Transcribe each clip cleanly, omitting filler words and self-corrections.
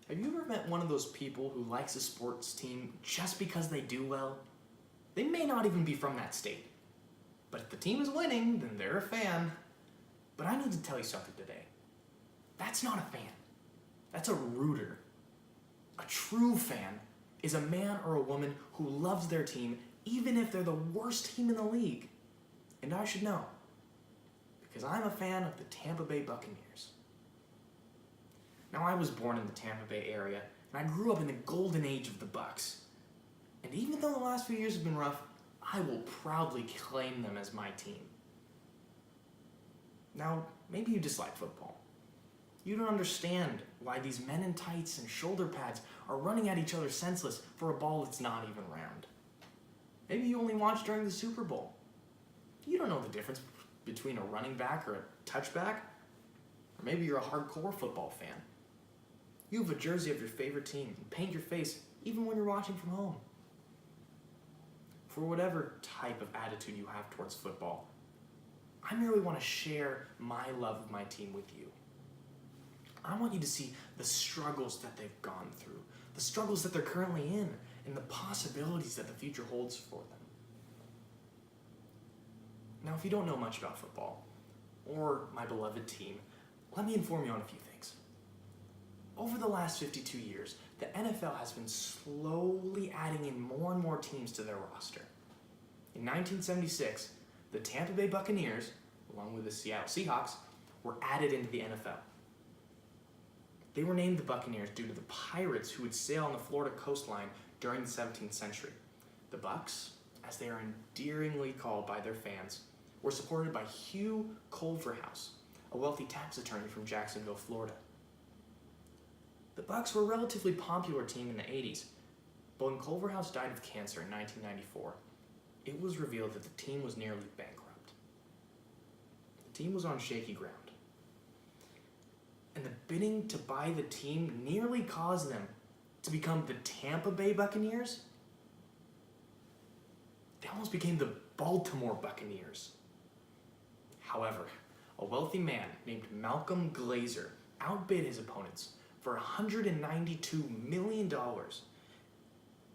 Have you ever met one of those people who likes a sports team just because they do well? They may not even be from that state. But if the team is winning, then they're a fan. But I need to tell you something today. That's not a fan. That's a rooter. A true fan is a man or a woman who loves their team even if they're the worst team in the league. And I should know, because I'm a fan of the Tampa Bay Buccaneers. Now, I was born in the Tampa Bay area, and I grew up in the golden age of the Bucs. And even though the last few years have been rough, I will proudly claim them as my team. Now, maybe you dislike football. You don't understand why these men in tights and shoulder pads are running at each other senseless for a ball that's not even round. Maybe you only watch during the Super Bowl. You don't know the difference between a running back or a touchback. Or maybe you're a hardcore football fan. You have a jersey of your favorite team and paint your face even when you're watching from home. For whatever type of attitude you have towards football, I merely want to share my love of my team with you. I want you to see the struggles that they've gone through, the struggles that they're currently in, and the possibilities that the future holds for them. Now, if you don't know much about football, or my beloved team, let me inform you on a few things. Over the last 52 years, the NFL has been slowly adding in more and more teams to their roster. In 1976, the Tampa Bay Buccaneers, along with the Seattle Seahawks, were added into the NFL. They were named the Buccaneers due to the pirates who would sail on the Florida coastline during the 17th century. The Bucs, as they are endearingly called by their fans, were supported by Hugh Culverhouse, a wealthy tax attorney from Jacksonville, Florida. The Bucs were a relatively popular team in the 80s, but when Culverhouse died of cancer in 1994, it was revealed that the team was nearly bankrupt. The team was on shaky ground. And the bidding to buy the team nearly caused them to become the Tampa Bay Buccaneers. They almost became the Baltimore Buccaneers. However, a wealthy man named Malcolm Glazer outbid his opponents for $192 million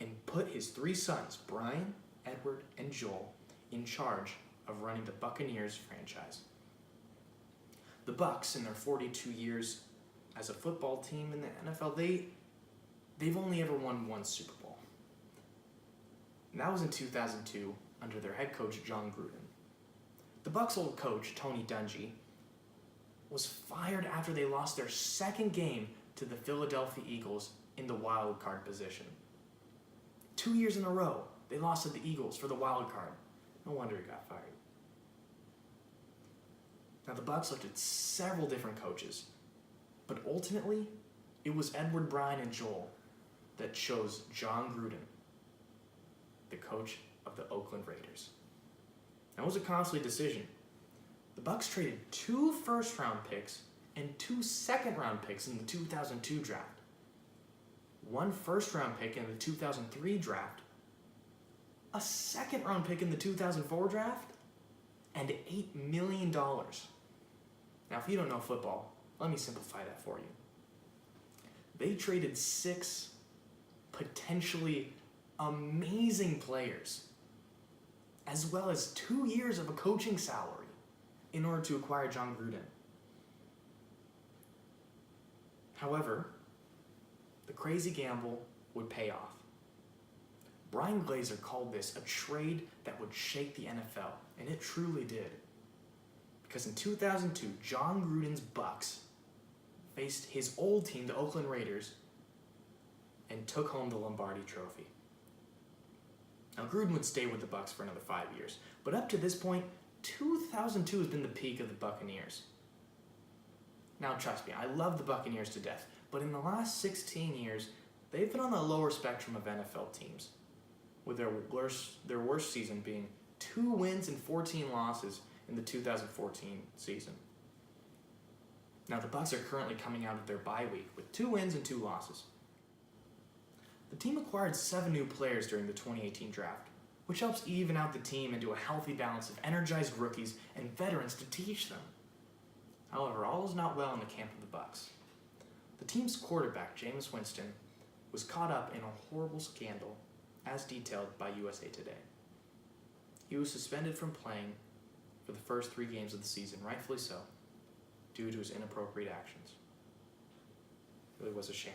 and put his three sons, Brian, Edward, and Joel, in charge of running the Buccaneers franchise. The Bucs, in their 42 years as a football team in the NFL, they've only ever won one Super Bowl. And that was in 2002 under their head coach, John Gruden. The Bucs' old coach, Tony Dungy, was fired after they lost their second game to the Philadelphia Eagles in the wild card position. 2 years in a row, they lost to the Eagles for the wild card. No wonder he got fired. Now, the Bucs looked at several different coaches, but ultimately, it was Edward, Brian, and Joel that chose John Gruden, the coach of the Oakland Raiders. That was a costly decision. The Bucs traded 2 first-round picks and 2 second-round picks in the 2002 draft, 1 first-round pick in the 2003 draft, a second-round pick in the 2004 draft, and $8 million. Now, if you don't know football, let me simplify that for you. They traded 6 potentially amazing players, as well as 2 years of a coaching salary in order to acquire John Gruden. However, the crazy gamble would pay off. Brian Glazer called this a trade that would shake the NFL, and it truly did. Because in 2002, John Gruden's Bucs faced his old team, the Oakland Raiders, and took home the Lombardi Trophy. Now, Gruden would stay with the Bucs for another 5 years, but up to this point, 2002 has been the peak of the Buccaneers. Now, trust me, I love the Buccaneers to death, but in the last 16 years, they've been on the lower spectrum of NFL teams, with their worst season being 2 wins and 14 losses in the 2014 season. Now, the Bucs are currently coming out of their bye week with 2 wins and 2 losses. The team acquired 7 new players during the 2018 draft, which helps even out the team into a healthy balance of energized rookies and veterans to teach them. However, all is not well in the camp of the Bucs. The team's quarterback, Jameis Winston, was caught up in a horrible scandal as detailed by USA Today. He was suspended from playing for the first 3 games of the season, rightfully so, due to his inappropriate actions. It really was a shame.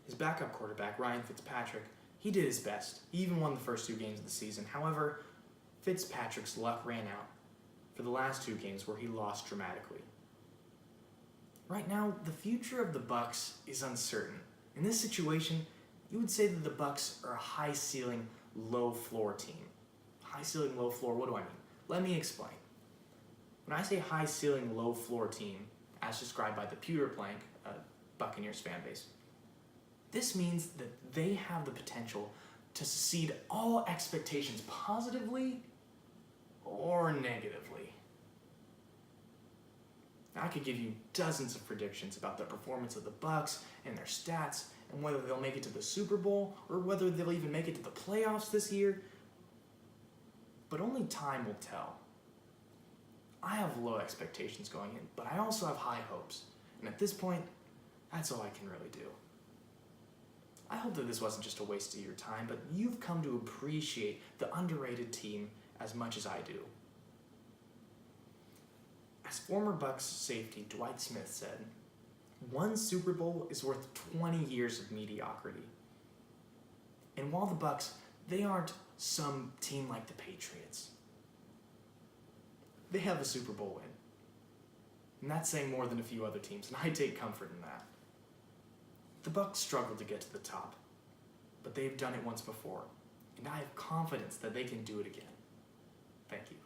His backup quarterback, Ryan Fitzpatrick, he did his best. He even won the first 2 games of the season. However, Fitzpatrick's luck ran out for the last 2 games where he lost dramatically. Right now, the future of the Bucs is uncertain. In this situation, you would say that the Bucs are a high-ceiling, low-floor team. High-ceiling, low-floor, what do I mean? Let me explain. When I say high-ceiling, low-floor team, as described by the Pewter Plank, a Buccaneers fan base, this means that they have the potential to succeed all expectations positively or negatively. Now, I could give you dozens of predictions about the performance of the Bucs and their stats and whether they'll make it to the Super Bowl or whether they'll even make it to the playoffs this year. But only time will tell. I have low expectations going in, but I also have high hopes. And at this point, that's all I can really do. I hope that this wasn't just a waste of your time, but you've come to appreciate the underrated team as much as I do. As former Bucs safety Dwight Smith said, one Super Bowl is worth 20 years of mediocrity. And while the Bucs, they aren't some team like the Patriots. They have a Super Bowl win. And that's saying more than a few other teams, and I take comfort in that. The Bucs struggled to get to the top, but they've done it once before, and I have confidence that they can do it again. Thank you.